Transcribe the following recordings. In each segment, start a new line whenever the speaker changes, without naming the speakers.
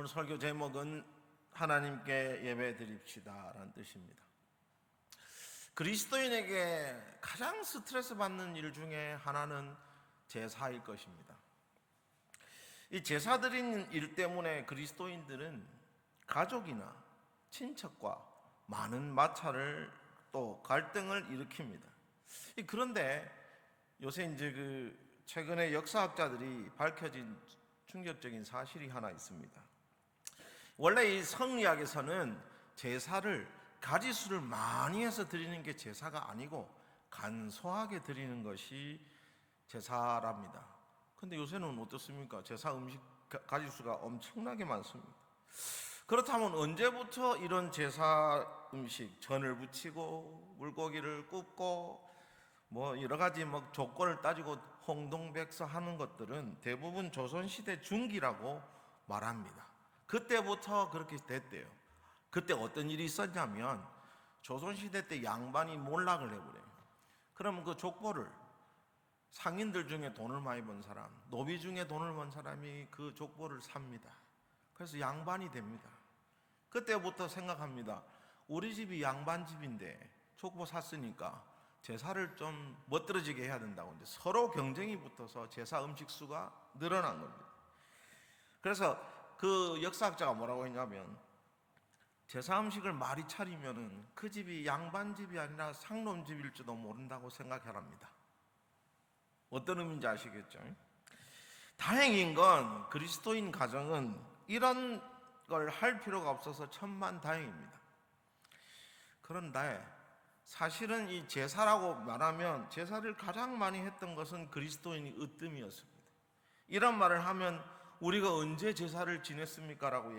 오늘 설교 제목은 하나님께 예배 드립시다 라는 뜻입니다. 그리스도인에게 가장 스트레스 받는 일 중에 하나는 제사일 것입니다. 이 제사 드리는 일 때문에 그리스도인들은 가족이나 친척과 많은 마찰을 또 갈등을 일으킵니다. 그런데 요새 이제 최근에 역사학자들이 밝혀진 충격적인 사실이 하나 있습니다. 원래 이 성리학에서는 제사를 가지수를 많이 해서 드리는 게 제사가 아니고 간소하게 드리는 것이 제사랍니다. 근데 요새는 어떻습니까? 제사 음식 가지수가 엄청나게 많습니다. 그렇다면 언제부터 이런 제사 음식, 전을 부치고 물고기를 굽고 여러 가지 조건을 따지고 홍동백서하는 것들은 대부분 조선시대 중기라고 말합니다. 그때부터 그렇게 됐대요. 그때 어떤 일이 있었냐면 조선시대 때 양반이 몰락을 해버려요. 그러면 그 족보를 상인들 중에 돈을 많이 번 사람, 노비 중에 돈을 번 사람이 그 족보를 삽니다. 그래서 양반이 됩니다. 그때부터 생각합니다. 우리 집이 양반 집인데 족보 샀으니까 제사를 좀 멋들어지게 해야 된다고 이제 서로 경쟁이 붙어서 제사 음식 수가 늘어난 겁니다. 그래서 그 역사학자가 뭐라고 했냐면 제사 음식을 많이 차리면은 그 집이 양반 집이 아니라 상놈 집일지도 모른다고 생각하랍니다. 어떤 의미인지 아시겠죠? 다행인 건 그리스도인 가정은 이런 걸 할 필요가 없어서 천만다행입니다. 그런데 사실은 이 제사라고 말하면 제사를 가장 많이 했던 것은 그리스도인이 으뜸이었습니다. 이런 말을 하면 우리가 언제 제사를 지냈습니까? 라고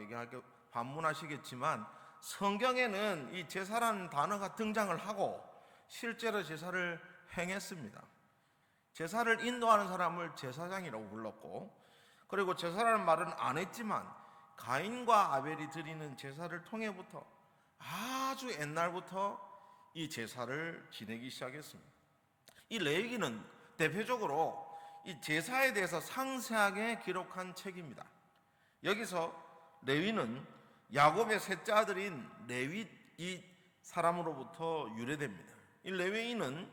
반문하시겠지만 성경에는 이 제사라는 단어가 등장을 하고 실제로 제사를 행했습니다. 제사를 인도하는 사람을 제사장이라고 불렀고, 그리고 제사라는 말은 안 했지만 가인과 아벨이 드리는 제사를 통해부터 아주 옛날부터 이 제사를 지내기 시작했습니다. 이 레위기는 대표적으로 이 제사에 대해서 상세하게 기록한 책입니다. 여기서 레위는 야곱의 셋째 아들인 레위 이 사람으로부터 유래됩니다. 이 레위인은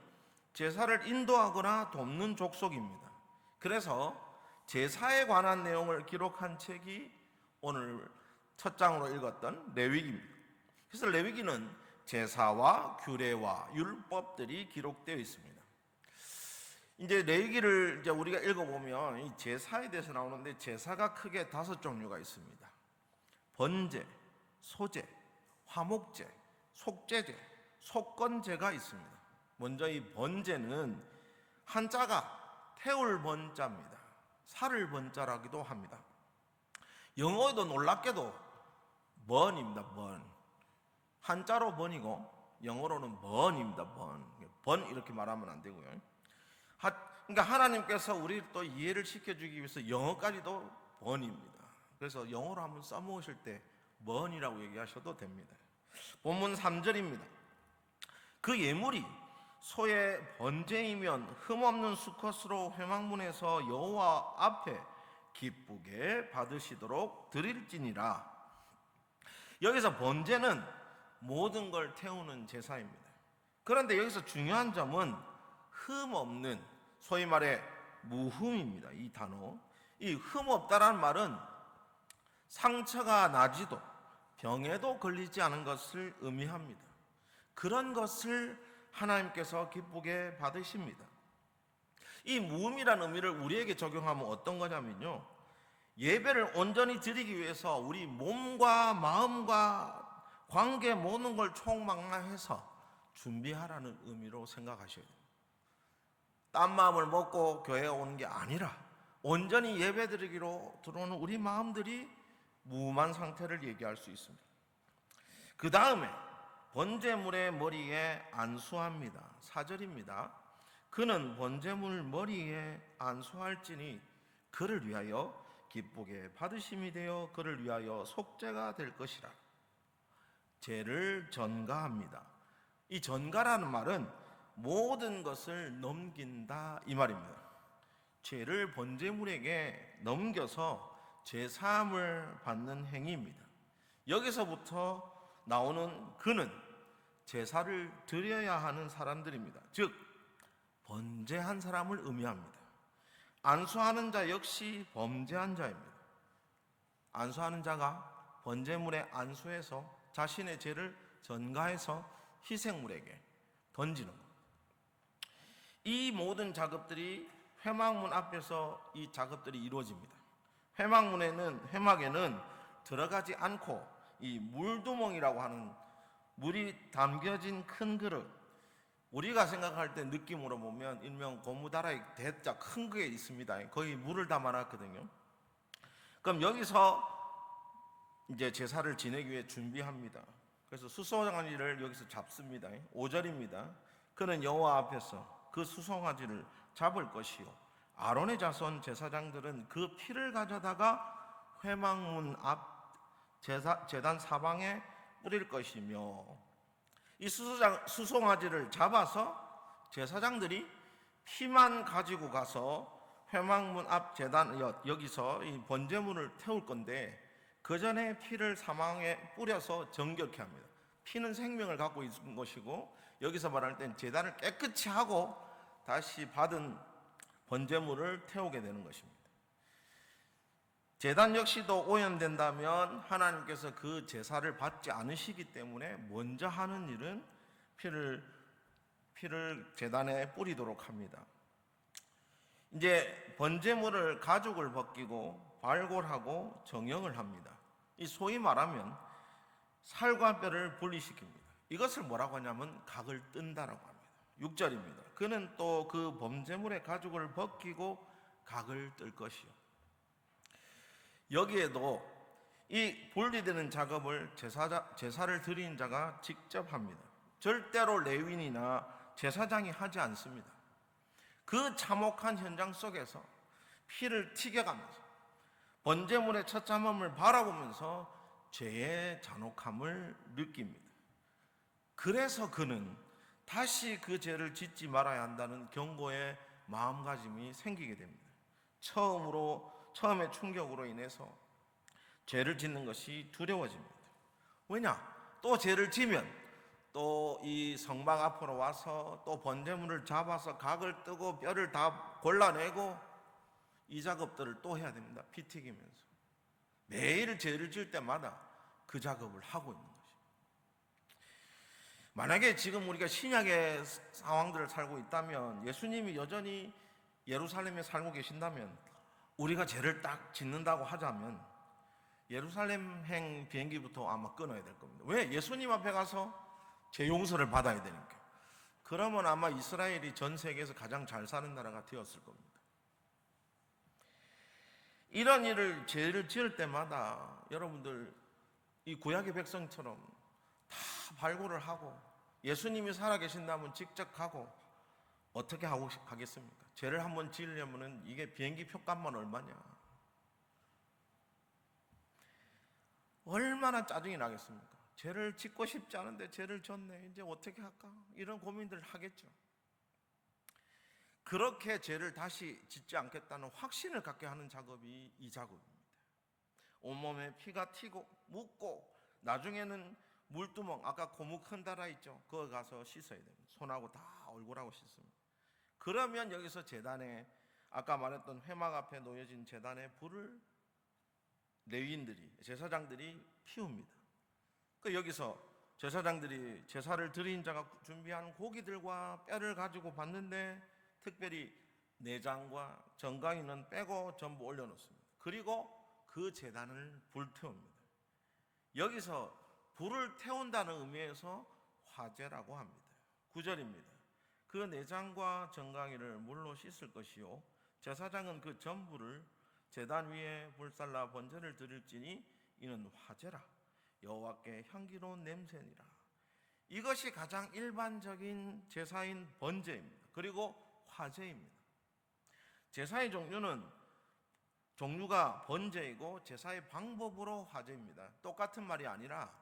제사를 인도하거나 돕는 족속입니다. 그래서 제사에 관한 내용을 기록한 책이 오늘 첫 장으로 읽었던 레위기입니다. 그래서 레위기는 제사와 규례와 율법들이 기록되어 있습니다. 이제 레위기를 이제 우리가 읽어보면 이 제사에 대해서 나오는데 제사가 크게 5종류가 있습니다. 번제, 소제, 화목제, 속제제, 속건제가 있습니다. 먼저 이 번제는 한자가 태울 번자입니다. 살을 번자라기도 합니다. 영어에도 놀랍게도 번입니다. 한자로 번이고 영어로는 번입니다. 번 이렇게 말하면 안 되고요. 그러니까 하나님께서 우리를 또 이해를 시켜주기 위해서 영어까지도 번입니다. 그래서 영어로 한번 써먹으실 때 번이라고 얘기하셔도 됩니다. 본문 3절입니다. 그 예물이 소의 번제이면 흠없는 수컷으로 회막문에서 여호와 앞에 기쁘게 받으시도록 드릴지니라. 여기서 번제는 모든 걸 태우는 제사입니다. 그런데 여기서 중요한 점은 흠 없는, 소위 말해 무흠입니다. 이 단어. 이 흠 없다라는 말은 상처가 나지도 병에도 걸리지 않은 것을 의미합니다. 그런 것을 하나님께서 기쁘게 받으십니다. 이 무흠이라는 의미를 우리에게 적용하면 어떤 거냐면요, 예배를 온전히 드리기 위해서 우리 몸과 마음과 관계 모든 걸 총망라해서 준비하라는 의미로 생각하셔야 돼요. 딴 마음을 먹고 교회에 오는 게 아니라 온전히 예배 드리기로 들어오는 우리 마음들이 무음한 상태를 얘기할 수 있습니다. 그 다음에 번제물의 머리에 안수합니다. 4절입니다. 그는 번제물 머리에 안수할지니 그를 위하여 기쁘게 받으심이 되어 그를 위하여 속죄가 될 것이라. 죄를 전가합니다. 이 전가라는 말은 모든 것을 넘긴다 이 말입니다. 죄를 번제물에게 넘겨서 제사함을 받는 행위입니다. 여기서부터 나오는 그는 제사를 드려야 하는 사람들입니다. 즉 번제한 사람을 의미합니다. 안수하는 자 역시 범죄한 자입니다. 안수하는 자가 번제물에 안수해서 자신의 죄를 전가해서 희생물에게 던지는 것. 이 모든 작업들이 회막문 앞에서 이 작업들이 이루어집니다. 회막에는 들어가지 않고 이 물두멍이라고 하는 물이 담겨진 큰 그릇, 우리가 생각할 때 느낌으로 보면 일명 고무다라이 대자 큰 게 있습니다. 거기 물을 담아놨거든요. 그럼 여기서 이제 제사를 지내기 위해 준비합니다. 그래서 수송아지를 여기서 잡습니다. 5절입니다. 그는 여호와 앞에서 그 수송아지를 잡을 것이요 아론의 자손 제사장들은 그 피를 가져다가 회막문 앞 제단 사방에 뿌릴 것이며, 이 수송아지를 잡아서 제사장들이 피만 가지고 가서 회막문 앞 제단 여기서 이 번제물을 태울 건데, 그 전에 피를 사방에 뿌려서 정결케 합니다. 피는 생명을 갖고 있는 것이고, 여기서 말할 땐 제단을 깨끗이 하고 다시 받은 번제물을 태우게 되는 것입니다. 제단 역시도 오염된다면 하나님께서 그 제사를 받지 않으시기 때문에 먼저 하는 일은 피를 제단에 뿌리도록 합니다. 이제 번제물을 가죽을 벗기고 발골하고 정형을 합니다. 이 소위 말하면 살과 뼈를 분리시킵니다. 이것을 뭐라고 하냐면 각을 뜬다라고 합니다. 6절입니다. 그는 또 그 번제물의 가죽을 벗기고 각을 뜰 것이요. 여기에도 이 분리되는 작업을 제사를 드린 자가 직접 합니다. 절대로 레위인이나 제사장이 하지 않습니다. 그 참혹한 현장 속에서 피를 튀겨가면서 번제물의 처참함을 바라보면서 죄의 잔혹함을 느낍니다. 그래서 그는 다시 그 죄를 짓지 말아야 한다는 경고의 마음가짐이 생기게 됩니다. 처음의 충격으로 인해서 죄를 짓는 것이 두려워집니다. 왜냐? 또 죄를 지면 또 이 성막 앞으로 와서 또 번제물을 잡아서 각을 뜨고 뼈를 다 골라내고 이 작업들을 또 해야 됩니다. 피 튀기면서 매일 죄를 지을 때마다 그 작업을 하고 있는 것입니다. 만약에 지금 우리가 신약의 상황들을 살고 있다면, 예수님이 여전히 예루살렘에 살고 계신다면, 우리가 죄를 딱 짓는다고 하자면 예루살렘행 비행기부터 아마 끊어야 될 겁니다. 왜? 예수님 앞에 가서 죄 용서를 받아야 되니까. 그러면 아마 이스라엘이 전 세계에서 가장 잘 사는 나라가 되었을 겁니다. 이런 죄를 지을 때마다 여러분들 이 구약의 백성처럼 다 발굴을 하고, 예수님이 살아계신다면 직접 가고, 어떻게 하겠습니까? 죄를 한번 지으려면 이게 비행기 표값만 얼마냐? 얼마나 짜증이 나겠습니까? 죄를 짓고 싶지 않은데 죄를 졌네. 이제 어떻게 할까? 이런 고민들을 하겠죠. 그렇게 죄를 다시 짓지 않겠다는 확신을 갖게 하는 작업이 이 작업입니다. 온몸에 피가 튀고 묻고, 나중에는 물두멍, 아까 고무 큰 다라 있죠? 그거 가서 씻어야 됩니다. 손하고 다 얼굴하고 씻습니다. 그러면 여기서 제단에, 아까 말했던 회막 앞에 놓여진 제단에 불을 레위인들이, 제사장들이 피웁니다. 여기서 제사장들이 제사를 드린 자가 준비한 고기들과 뼈를 가지고 봤는데, 특별히 내장과 정강이는 빼고 전부 올려놓습니다. 그리고 그 제단을 불태웁니다. 여기서 불을 태운다는 의미에서 화제라고 합니다. 9절입니다. 그 내장과 정강이를 물로 씻을 것이요 제사장은 그 전부를 제단 위에 불살라 번제를 드릴지니 이는 화제라, 여호와께 향기로운 냄새니라. 이것이 가장 일반적인 제사인 번제입니다. 그리고 화제입니다. 제사의 종류가 번제이고 제사의 방법으로 화제입니다. 똑같은 말이 아니라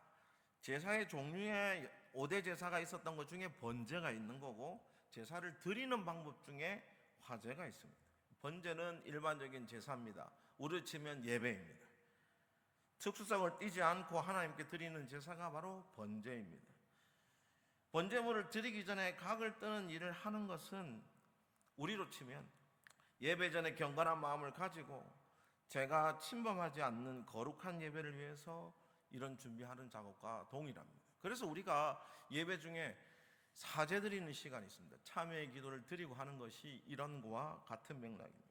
제사의 종류에 5대 제사가 있었던 것 중에 번제가 있는 거고, 제사를 드리는 방법 중에 화제가 있습니다. 번제는 일반적인 제사입니다. 우리로 치면 예배입니다. 특수성을 띠지 않고 하나님께 드리는 제사가 바로 번제입니다. 번제물을 드리기 전에 각을 뜨는 일을 하는 것은 우리로 치면 예배 전에 경건한 마음을 가지고 제가 침범하지 않는 거룩한 예배를 위해서 이런 준비하는 작업과 동일합니다. 그래서 우리가 예배 중에 사제 드리는 시간이 있습니다. 참회의 기도를 드리고 하는 것이 이런 거와 같은 맥락입니다.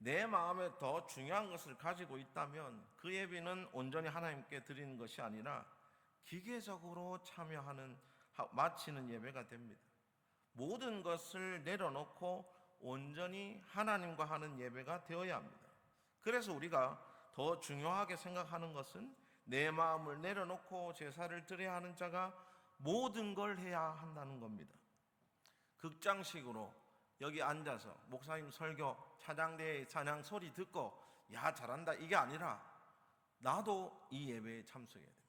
내 마음에 더 중요한 것을 가지고 있다면 그 예배는 온전히 하나님께 드리는 것이 아니라 기계적으로 참여하는, 마치는 예배가 됩니다. 모든 것을 내려놓고 온전히 하나님과 하는 예배가 되어야 합니다. 그래서 우리가 더 중요하게 생각하는 것은 내 마음을 내려놓고 제사를 드려야 하는 자가 모든 걸 해야 한다는 겁니다. 극장식으로 여기 앉아서 목사님 설교, 찬양대의 찬양 소리 듣고 야 잘한다 이게 아니라 나도 이 예배에 참석해야 됩니다.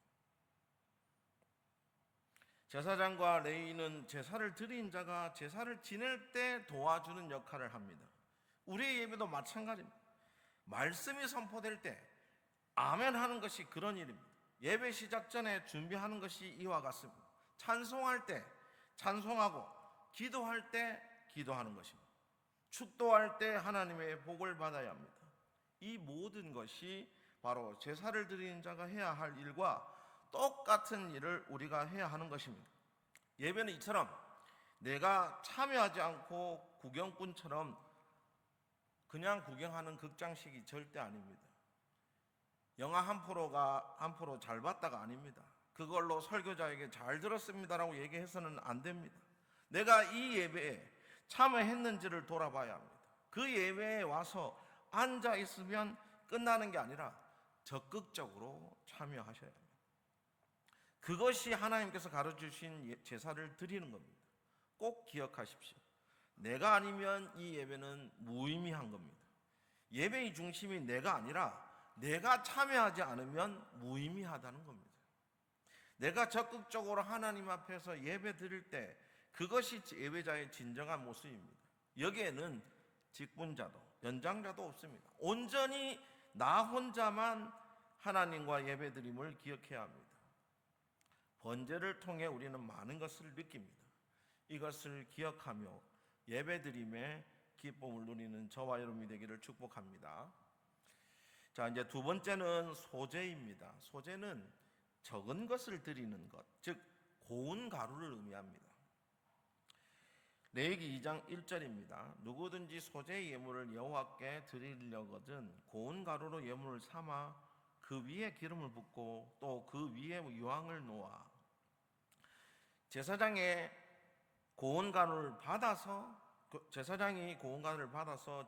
제사장과 레위인은 제사를 드린 자가 제사를 지낼 때 도와주는 역할을 합니다. 우리의 예배도 마찬가지입니다. 말씀이 선포될 때 아멘 하는 것이 그런 일입니다. 예배 시작 전에 준비하는 것이 이와 같습니다. 찬송할 때 찬송하고 기도할 때 기도하는 것입니다. 축도할 때 하나님의 복을 받아야 합니다. 이 모든 것이 바로 제사를 드리는 자가 해야 할 일과 똑같은 일을 우리가 해야 하는 것입니다. 예배는 이처럼 내가 참여하지 않고 구경꾼처럼 그냥 구경하는 극장식이 절대 아닙니다. 영화 한 프로 잘 봤다가 아닙니다. 그걸로 설교자에게 잘 들었습니다라고 얘기해서는 안 됩니다. 내가 이 예배에 참여했는지를 돌아봐야 합니다. 그 예배에 와서 앉아 있으면 끝나는 게 아니라 적극적으로 참여하셔야 합니다. 그것이 하나님께서 가르쳐주신 제사를 드리는 겁니다. 꼭 기억하십시오. 내가 아니면 이 예배는 무의미한 겁니다. 예배의 중심이 내가 아니라 내가 참여하지 않으면 무의미하다는 겁니다. 내가 적극적으로 하나님 앞에서 예배 드릴 때 그것이 예배자의 진정한 모습입니다. 여기에는 직분자도 연장자도 없습니다. 온전히 나 혼자만 하나님과 예배드림을 기억해야 합니다. 번제를 통해 우리는 많은 것을 느낍니다. 이것을 기억하며 예배드림의 기쁨을 누리는 저와 여러분이 되기를 축복합니다. 자, 이제 두 번째는 소제입니다. 소제는 적은 것을 드리는 것, 즉 고운 가루를 의미합니다. 레위기 2장 1절입니다. 누구든지 소제의 예물을 여호와께 드리려거든 고운 가루로 예물을 삼아 그 위에 기름을 붓고 또 그 위에 유황을 놓아. 제사장이 고운 가루를 받아서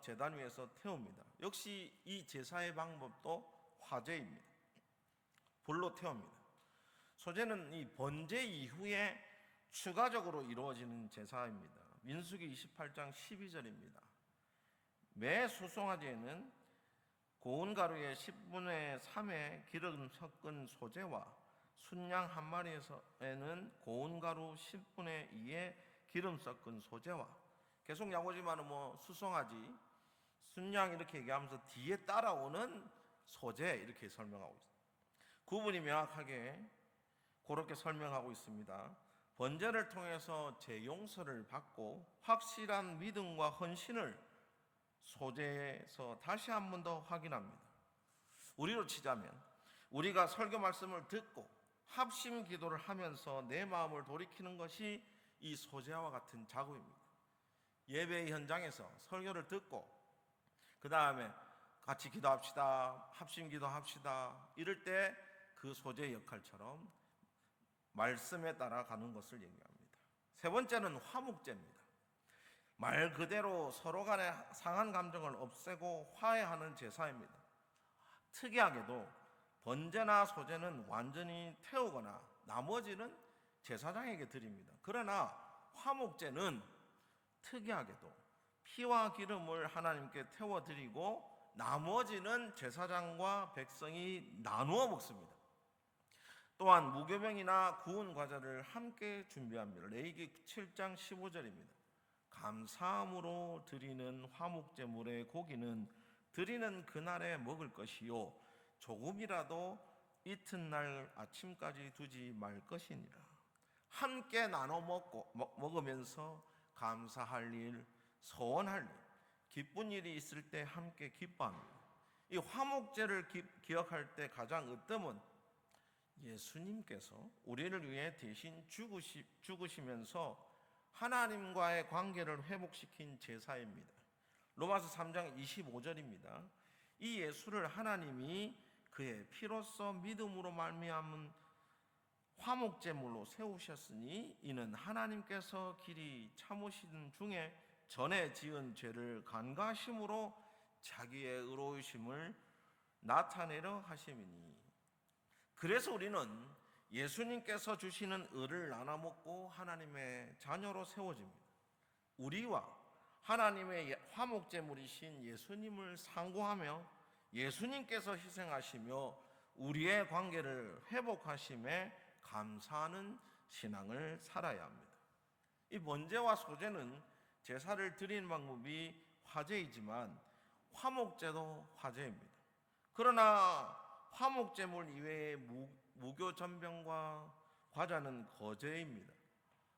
제단 위에서 태웁니다. 역시 이 제사의 방법도 화제입니다. 불로 태웁니다. 소제는 이 번제 이후에 추가적으로 이루어지는 제사입니다. 민수기 28장 12절입니다. 매 수송아지에는 고운 가루의 10분의 3의 기름 섞은 소제와 순양 한 마리에는 고운 가루 10분의 2의 기름 섞은 소제와, 계속 야고지만은 수송아지, 순양 이렇게 얘기하면서 뒤에 따라오는 소제 이렇게 설명하고 있습니다. 구분이 명확하게 그렇게 설명하고 있습니다. 번제를 통해서 제 용서를 받고 확실한 믿음과 헌신을 소제에서 다시 한 번 더 확인합니다. 우리로 치자면 우리가 설교 말씀을 듣고 합심 기도를 하면서 내 마음을 돌이키는 것이 이 소제와 같은 작업입니다. 예배의 현장에서 설교를 듣고 그 다음에 같이 기도합시다, 합심 기도합시다 이럴 때 그 소제의 역할처럼 말씀에 따라 가는 것을 얘기합니다. 세 번째는 화목제입니다. 말 그대로 서로 간의 상한 감정을 없애고 화해하는 제사입니다. 특이하게도 번제나 소제는 완전히 태우거나 나머지는 제사장에게 드립니다. 그러나 화목제는 특이하게도 피와 기름을 하나님께 태워드리고 나머지는 제사장과 백성이 나누어 먹습니다. 또한 무교병이나 구운 과자를 함께 준비합니다. 레위기 7장 15절입니다. 감사함으로 드리는 화목제물의 고기는 드리는 그날에 먹을 것이요 조금이라도 이튿날 아침까지 두지 말 것이니라. 함께 나눠 먹으면서 감사할 일, 소원할 일, 기쁜 일이 있을 때 함께 기뻐합니다. 이 화목제를 기억할 때 가장 으뜸은 예수님께서 우리를 위해 대신 죽으시면서 하나님과의 관계를 회복시킨 제사입니다. 로마서 3장 25절입니다. 이 예수를 하나님이 그의 피로써 믿음으로 말미암은 화목제물로 세우셨으니 이는 하나님께서 길이 참으시는 중에 전에 지은 죄를 간과하심으로 자기의 의로우심을 나타내려 하심이니. 그래서 우리는 예수님께서 주시는 의를 나눠 먹고 하나님의 자녀로 세워집니다. 우리와 하나님의 화목제물이신 예수님을 상고하며 예수님께서 희생하시며 우리의 관계를 회복하심에 감사하는 신앙을 살아야 합니다. 이 번제와 소제는 제사를 드리는 방법이 화제이지만 화목제도 화제입니다. 그러나 화목제물 이외의 무교 전병과 과자는 거제입니다.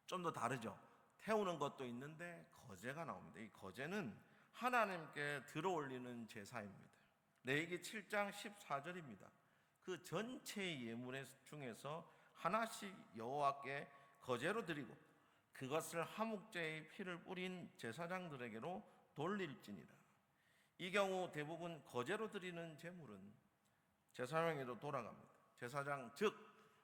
좀 더 다르죠. 태우는 것도 있는데 거제가 나옵니다. 이 거제는 하나님께 들어올리는 제사입니다. 레위기 7장 14절입니다. 그 전체의 예물 중에서 하나씩 여호와께 거제로 드리고 그것을 화목제의 피를 뿌린 제사장들에게로 돌릴지니라. 이 경우 대부분 거제로 드리는 제물은 제사장에게로 돌아갑니다. 제사장 즉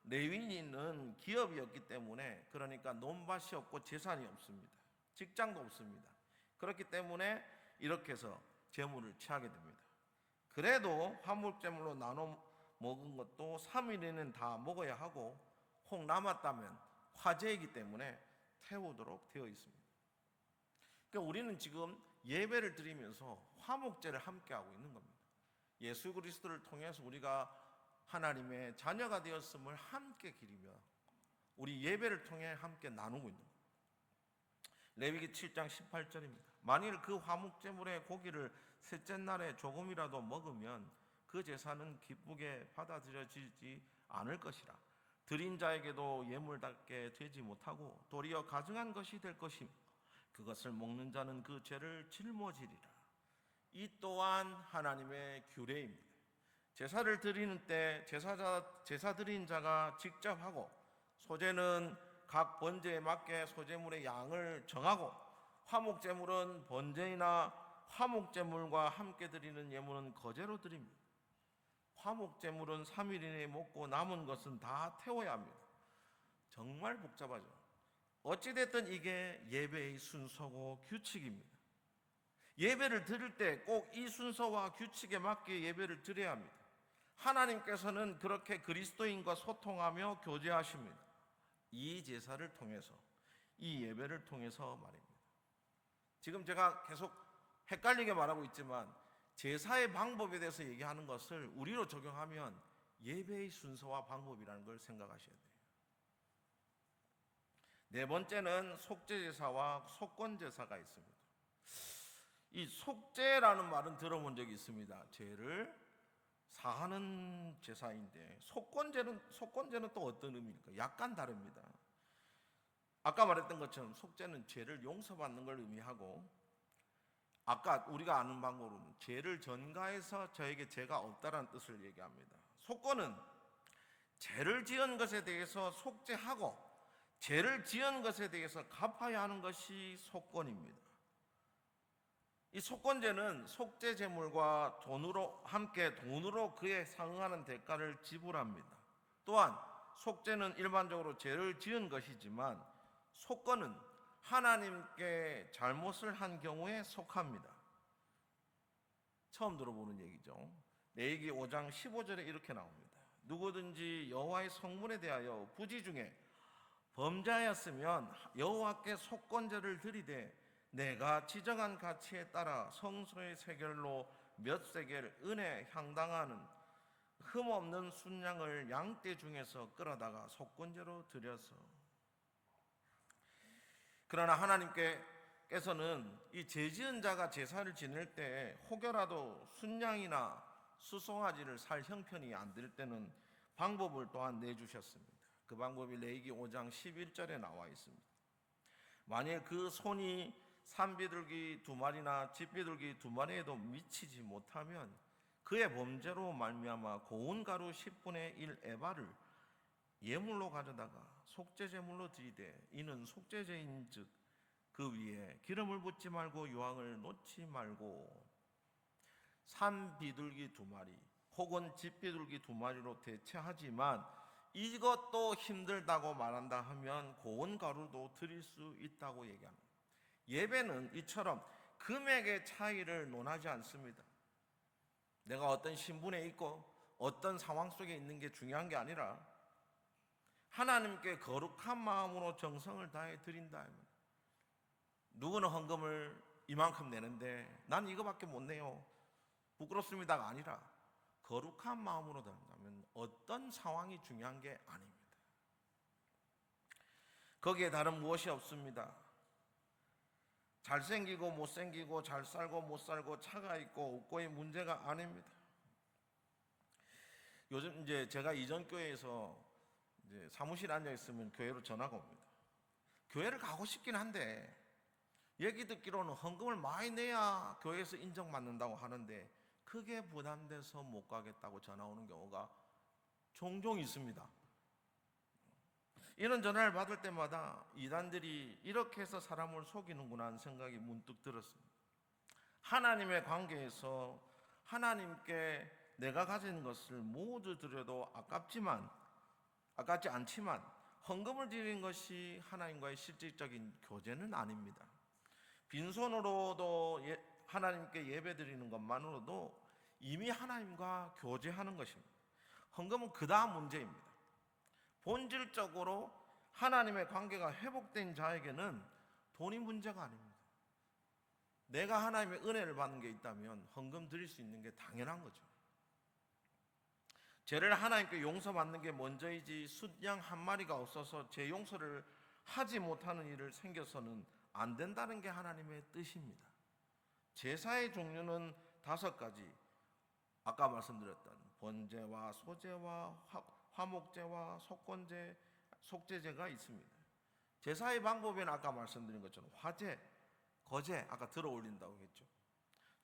레위인은 기업이었기 때문에, 그러니까 논밭이 없고 재산이 없습니다. 직장도 없습니다. 그렇기 때문에 이렇게 해서 제물을 취하게 됩니다. 그래도 화목제물로 나눠 먹은 것도 3일에는 다 먹어야 하고 혹 남았다면 화제이기 때문에 태우도록 되어 있습니다. 그러니까 우리는 지금 예배를 드리면서 화목제를 함께 하고 있는 겁니다. 예수 그리스도를 통해서 우리가 하나님의 자녀가 되었음을 함께 기리며 우리 예배를 통해 함께 나누고 있는 겁니다. 레위기 7장 18절입니다. 만일 그 화목제물의 고기를 셋째 날에 조금이라도 먹으면 그 제사는 기쁘게 받아들여지지 않을 것이라. 드린 자에게도 예물답게 되지 못하고 도리어 가증한 것이 될 것임. 그것을 먹는 자는 그 죄를 짊어지리라. 이 또한 하나님의 규례입니다. 제사를 드리는 때 제사 드린 자가 직접 하고, 소제는 각 번제에 맞게 소제물의 양을 정하고, 화목제물은 번제이나 화목제물과 함께 드리는 예물은 거제로 드립니다. 화목제물은 3일 이내에 먹고 남은 것은 다 태워야 합니다. 정말 복잡하죠. 어찌됐든 이게 예배의 순서고 규칙입니다. 예배를 드릴 때 꼭 이 순서와 규칙에 맞게 예배를 드려야 합니다. 하나님께서는 그렇게 그리스도인과 소통하며 교제하십니다. 이 제사를 통해서, 이 예배를 통해서 말입니다. 지금 제가 계속 헷갈리게 말하고 있지만 제사의 방법에 대해서 얘기하는 것을 우리로 적용하면 예배의 순서와 방법이라는 걸 생각하셔야 돼요. 네 번째는 속죄제사와 속건제사가 있습니다. 이 속죄라는 말은 들어본 적이 있습니다. 죄를 사하는 제사인데 속건제는 또 어떤 의미일까? 약간 다릅니다. 아까 말했던 것처럼 속죄는 죄를 용서받는 걸 의미하고, 아까 우리가 아는 방법으로는 죄를 전가해서 저에게 죄가 없다라는 뜻을 얘기합니다. 속건은 죄를 지은 것에 대해서 속죄하고 죄를 지은 것에 대해서 갚아야 하는 것이 속건입니다. 이 속건제는 속죄 제물과 함께 돈으로 그에 상응하는 대가를 지불합니다. 또한 속죄는 일반적으로 죄를 지은 것이지만 속건은 하나님께 잘못을 한 경우에 속합니다. 처음 들어보는 얘기죠. 레위기 5장 15절에 이렇게 나옵니다. 누구든지 여호와의 성문에 대하여 부지 중에 범죄하였으면 여호와께 속건제를 드리되 내가 지정한 가치에 따라 성소의 세겔로 몇 세겔 은에 향당하는 흠없는 순양을 양떼 중에서 끌어다가 속건제로 드려서. 그러나 하나님께서 께서는 이 죄지은 자가 제사를 지낼 때 혹여라도 순양이나 수송아지를 살 형편이 안 될 때는 방법을 또한 내주셨습니다. 그 방법이 레위기 5장 11절에 나와 있습니다. 만일 그 손이 산비둘기 2마리나 집비둘기 2마리에도 미치지 못하면 그의 범죄로 말미암아 고운 가루 10분의 1 에바를 예물로 가져다가 속죄제물로 드리되 이는 속죄제인즉 그 위에 기름을 붓지 말고 유황을 놓지 말고 산비둘기 2마리 혹은 집비둘기 2마리로 대체하지만 이것도 힘들다고 말한다 하면 고운 가루도 드릴 수 있다고 얘기합니다. 예배는 이처럼 금액의 차이를 논하지 않습니다. 내가 어떤 신분에 있고 어떤 상황 속에 있는 게 중요한 게 아니라 하나님께 거룩한 마음으로 정성을 다해 드린다. 누구는 헌금을 이만큼 내는데 난 이거밖에 못 내요, 부끄럽습니다가 아니라 거룩한 마음으로 드린다면 어떤 상황이 중요한 게 아닙니다. 거기에 다른 무엇이 없습니다. 잘생기고 못생기고 잘 살고 못 살고 차가 있고 없고의 문제가 아닙니다. 요즘 이제 제가 이전 교회에서 이제 사무실에 앉아 있으면 교회로 전화가 옵니다. 교회를 가고 싶긴 한데 얘기 듣기로는 헌금을 많이 내야 교회에서 인정받는다고 하는데 크게 부담돼서 못 가겠다고 전화 오는 경우가 종종 있습니다. 이런 전화를 받을 때마다 이단들이 이렇게 해서 사람을 속이는구나 하는 생각이 문득 들었습니다. 하나님의 관계에서 하나님께 내가 가진 것을 모두 드려도 아깝지 않지만 헌금을 드리는 것이 하나님과의 실질적인 교제는 아닙니다. 빈손으로도 하나님께 예배 드리는 것만으로도 이미 하나님과 교제하는 것입니다. 헌금은 그 다음 문제입니다. 본질적으로 하나님의 관계가 회복된 자에게는 돈이 문제가 아닙니다. 내가 하나님의 은혜를 받는 게 있다면 헌금 드릴 수 있는 게 당연한 거죠. 죄를 하나님께 용서받는 게 먼저이지 숫양 한 마리가 없어서 죄 용서를 하지 못하는 일을 생겨서는 안 된다는 게 하나님의 뜻입니다. 제사의 종류는 5가지, 아까 말씀드렸던 번제와 소제와 화목제와 속건제, 속죄제가 있습니다. 제사의 방법에는 아까 말씀드린 것처럼 화제, 거제, 아까 들어 올린다고 했죠.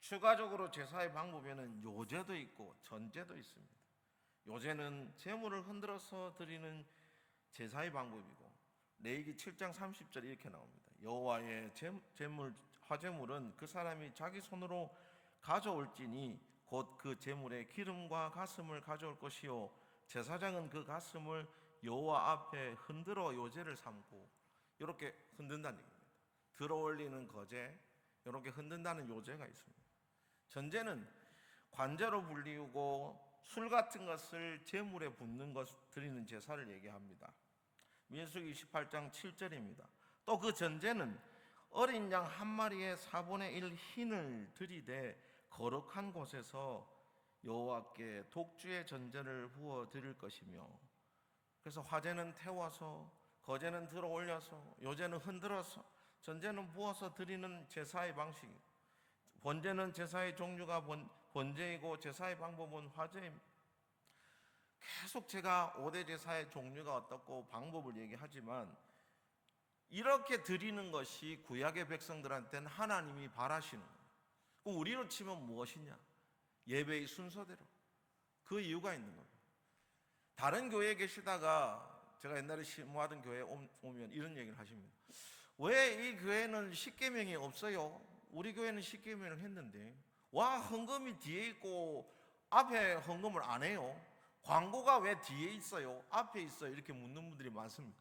추가적으로 제사의 방법에는 요제도 있고 전제도 있습니다. 요제는 제물을 흔들어서 드리는 제사의 방법이고 레위기 7장 30절 이렇게 나옵니다. 여호와의 제물 화제물은 그 사람이 자기 손으로 가져올지니 곧 그 제물의 기름과 가슴을 가져올 것이요 제사장은 그 가슴을 여호와 앞에 흔들어 요제를 삼고 이렇게 흔든다는 얘기입니다. 들어 올리는 거제, 이렇게 흔든다는 요제가 있습니다. 전제는 관제로 불리우고 술 같은 것을 제물에 붓는 것 드리는 제사를 얘기합니다. 민수기 28장 7절입니다. 또 그 전제는 어린 양 한 마리의 4분의 1 흰을 들이되 거룩한 곳에서 여호와께 독주의 전제를 부어 드릴 것이며, 그래서 화제는 태워서, 거제는 들어 올려서, 요제는 흔들어서, 전제는 부어서 드리는 제사의 방식. 번제는 제사의 종류가 번제이고 제사의 방법은 화제입니다. 계속 제가 5대 제사의 종류가 어떻고 방법을 얘기하지만 이렇게 드리는 것이 구약의 백성들한테는 하나님이 바라시는 거예요. 그럼 우리로 치면 무엇이냐? 예배의 순서대로. 그 이유가 있는 거예요. 다른 교회에 계시다가 제가 옛날에 심호하던 교회에 오면 이런 얘기를 하십니다. 왜 이 교회는 십계명이 없어요? 우리 교회는 십계명을 했는데 와, 헌금이 뒤에 있고 앞에 헌금을 안 해요? 광고가 왜 뒤에 있어요? 앞에 있어요? 이렇게 묻는 분들이 많습니다.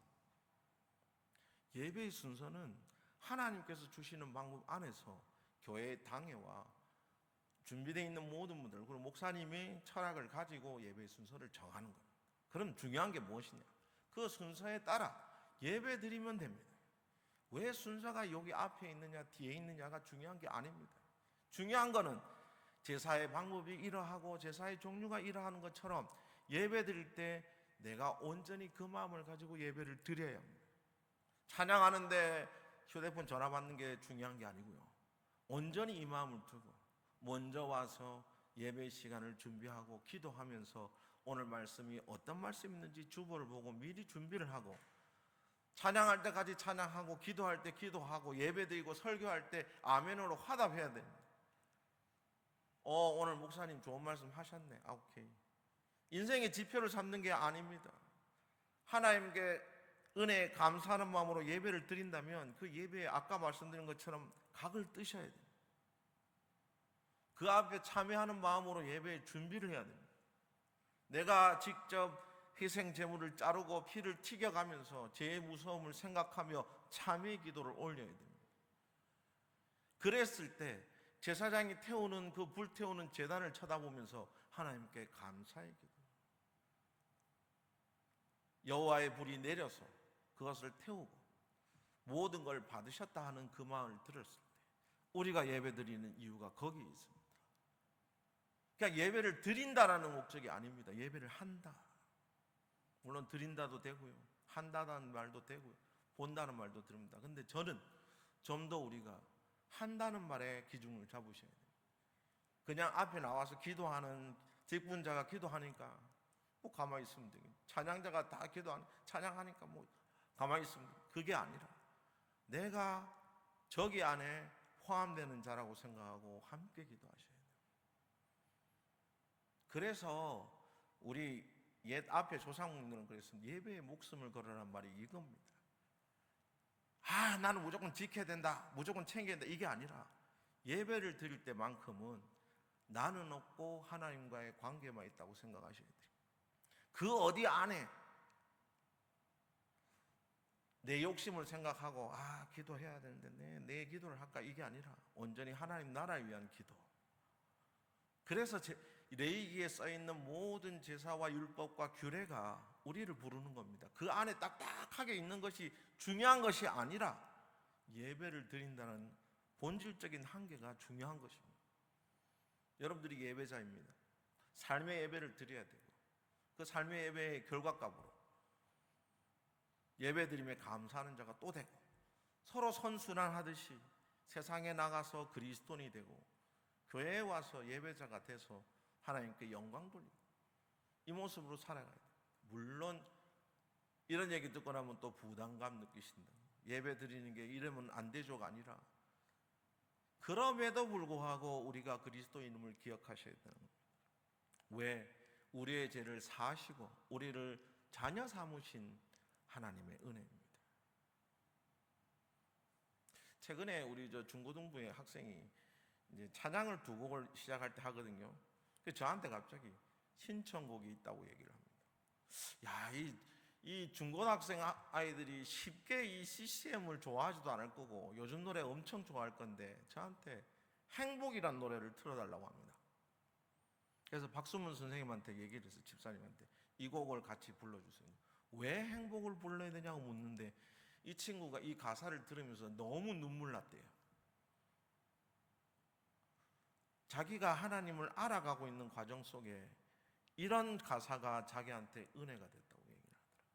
예배의 순서는 하나님께서 주시는 방법 안에서 교회의 당회와 준비되어 있는 모든 분들, 그리고 목사님이 철학을 가지고 예배의 순서를 정하는 겁니다. 그럼 중요한 게 무엇이냐? 그 순서에 따라 예배 드리면 됩니다. 왜 순서가 여기 앞에 있느냐 뒤에 있느냐가 중요한 게 아닙니다. 중요한 거는 제사의 방법이 이러하고 제사의 종류가 이러하는 것처럼 예배 드릴 때 내가 온전히 그 마음을 가지고 예배를 드려야 합니다. 찬양하는데 휴대폰 전화 받는 게 중요한 게 아니고요. 온전히 이 마음을 두고 먼저 와서 예배 시간을 준비하고 기도하면서 오늘 말씀이 어떤 말씀이 있는지 주보를 보고 미리 준비를 하고 찬양할 때까지 찬양하고 기도할 때 기도하고 예배드리고 설교할 때 아멘으로 화답해야 됩니다. 오늘 목사님 좋은 말씀 하셨네. 오케이. 인생의 지표를 삼는 게 아닙니다. 하나님께 은혜에 감사하는 마음으로 예배를 드린다면 그 예배에 아까 말씀드린 것처럼 각을 뜨셔야 됩니다. 그 앞에 참여하는 마음으로 예배에 준비를 해야 됩니다. 내가 직접 희생 제물을 자르고 피를 튀겨가면서 죄의 무서움을 생각하며 참회 기도를 올려야 됩니다. 그랬을 때 제사장이 태우는 그 불태우는 제단을 쳐다보면서 하나님께 감사의 기도, 여호와의 불이 내려서 그것을 태우고 모든 걸 받으셨다 하는 그 마음을 들었을 때 우리가 예배 드리는 이유가 거기에 있습니다. 그냥 예배를 드린다라는 목적이 아닙니다. 예배를 한다. 물론 드린다도 되고요, 한다는 말도 되고요, 본다는 말도 들립니다. 근데 저는 좀 더 우리가 한다는 말에 기준을 잡으셔야 돼요. 그냥 앞에 나와서 기도하는 직분자가 기도하니까 뭐 가만히 있으면 되겠죠. 찬양자가 다 찬양하니까 뭐 가만히 있으면 돼요. 그게 아니라 내가 저기 안에 포함되는 자라고 생각하고 함께 기도하셔야 돼요. 그래서 우리 옛 앞에 조상님들은 그랬습니다. 예배에 목숨을 걸으라는 말이 이겁니다. 나는 무조건 지켜야 된다, 무조건 챙겨야 된다, 이게 아니라 예배를 드릴 때만큼은 나는 없고 하나님과의 관계만 있다고 생각하셔야 돼요. 그 어디 안에 내 욕심을 생각하고 기도해야 되는데 내 기도를 할까, 이게 아니라 온전히 하나님 나라를 위한 기도. 그래서 레위기에 써있는 모든 제사와 율법과 규례가 우리를 부르는 겁니다. 그 안에 딱딱하게 있는 것이 중요한 것이 아니라 예배를 드린다는 본질적인 한계가 중요한 것입니다. 여러분들이 예배자입니다. 삶의 예배를 드려야 되고 그 삶의 예배의 결과값으로 예배드림에 감사하는 자가 또 되고 서로 선순환하듯이 세상에 나가서 그리스도인이 되고 교회에 와서 예배자가 돼서 하나님께 영광 돌리고 이 모습으로 살아가야 돼요. 물론 이런 얘기 듣고 나면 또 부담감 느끼신다. 예배 드리는 게 이러면 안 되죠가 아니라 그럼에도 불구하고 우리가 그리스도인임을 기억하셔야 되는 겁니다. 왜? 우리의 죄를 사하시고 우리를 자녀 삼으신 하나님의 은혜입니다. 최근에 우리 중고등부의 학생이 이제 찬양을 두 곡을 시작할 때 하거든요. 저한테 갑자기 신청곡이 있다고 얘기를 합니다. 이 중고등학생 아이들이 쉽게 이 CCM을 좋아하지도 않을 거고 요즘 노래 엄청 좋아할 건데 저한테 행복이란 노래를 틀어달라고 합니다. 그래서 박수문 선생님한테 얘기를 해서 집사님한테 이 곡을 같이 불러주세요. 왜 행복을 불러야 되냐고 묻는데 이 친구가 이 가사를 들으면서 너무 눈물 났대요. 자기가 하나님을 알아가고 있는 과정 속에 이런 가사가 자기한테 은혜가 됐다고 얘기를 하더라고요.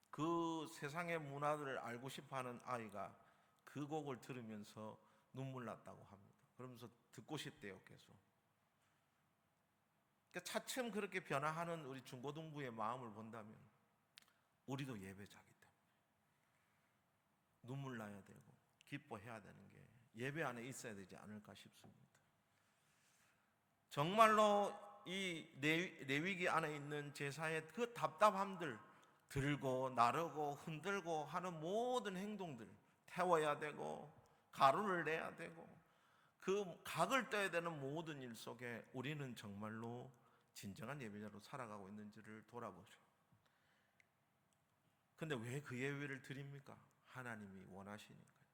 그 세상의 문화를 알고 싶어하는 아이가 그 곡을 들으면서 눈물 났다고 합니다. 그러면서 듣고 싶대요, 계속. 그러니까 차츰 그렇게 변화하는 우리 중고등부의 마음을 본다면 우리도 예배자기 때문에 눈물 나야 되고 기뻐해야 되는 게 예배 안에 있어야 되지 않을까 싶습니다. 정말로 이 레위기 안에 있는 제사의 그 답답함들, 들고 나르고 흔들고 하는 모든 행동들, 태워야 되고 가루를 내야 되고 그 각을 떠야 되는 모든 일 속에 우리는 정말로 진정한 예배자로 살아가고 있는지를 돌아보죠. 근데 왜 그 예배를 드립니까? 하나님이 원하시니까요.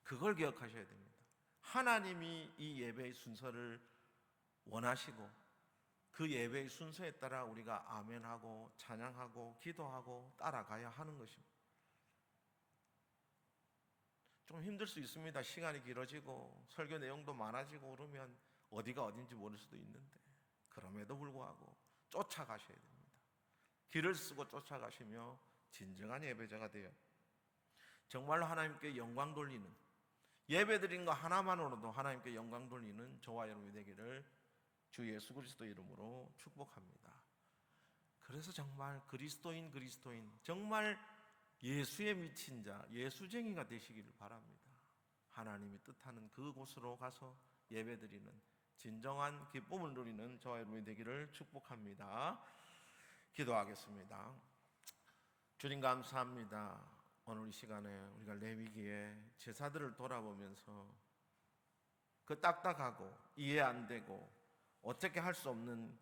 그걸 기억하셔야 됩니다. 하나님이 이 예배의 순서를 원하시고 그 예배의 순서에 따라 우리가 아멘하고 찬양하고 기도하고 따라가야 하는 것입니다. 좀 힘들 수 있습니다. 시간이 길어지고 설교 내용도 많아지고 그러면 어디가 어딘지 모를 수도 있는데 그럼에도 불구하고 쫓아가셔야 됩니다. 길을 쓰고 쫓아가시며 진정한 예배자가 되어 정말로 하나님께 영광 돌리는, 예배드린 거 하나만으로도 하나님께 영광 돌리는 저와 여러분이 되기를 주 예수 그리스도 이름으로 축복합니다. 그래서 정말 그리스도인 정말 예수에 미친 자, 예수쟁이가 되시기를 바랍니다. 하나님이 뜻하는 그곳으로 가서 예배드리는 진정한 기쁨을 누리는 저와 여러분이 되기를 축복합니다. 기도하겠습니다. 주님 감사합니다. 오늘 이 시간에 우리가 레위기의 제사들을 돌아보면서 그 딱딱하고 이해 안 되고 어떻게 할 수 없는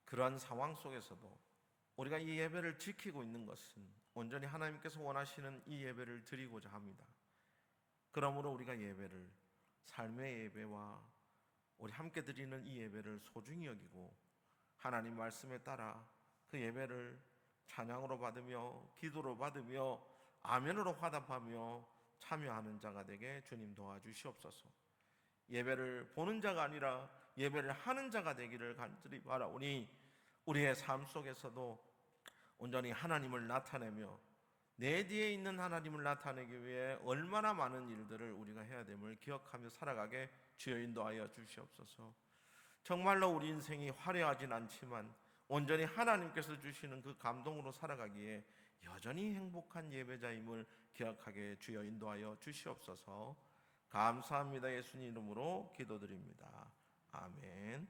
그러한 상황 속에서도 우리가 이 예배를 지키고 있는 것은 온전히 하나님께서 원하시는 이 예배를 드리고자 합니다. 그러므로 우리가 예배를, 삶의 예배와 우리 함께 드리는 이 예배를 소중히 여기고 하나님 말씀에 따라 그 예배를 찬양으로 받으며 기도로 받으며 아멘으로 화답하며 참여하는 자가 되게 주님 도와주시옵소서. 예배를 보는 자가 아니라 예배를 하는 자가 되기를 간절히 바라오니 우리의 삶 속에서도 온전히 하나님을 나타내며 내 뒤에 있는 하나님을 나타내기 위해 얼마나 많은 일들을 우리가 해야 됨을 기억하며 살아가게 주여 인도하여 주시옵소서. 정말로 우리 인생이 화려하진 않지만 온전히 하나님께서 주시는 그 감동으로 살아가기에 여전히 행복한 예배자임을 기억하게 주여 인도하여 주시옵소서. 감사합니다. 예수님 이름으로 기도드립니다. 아멘.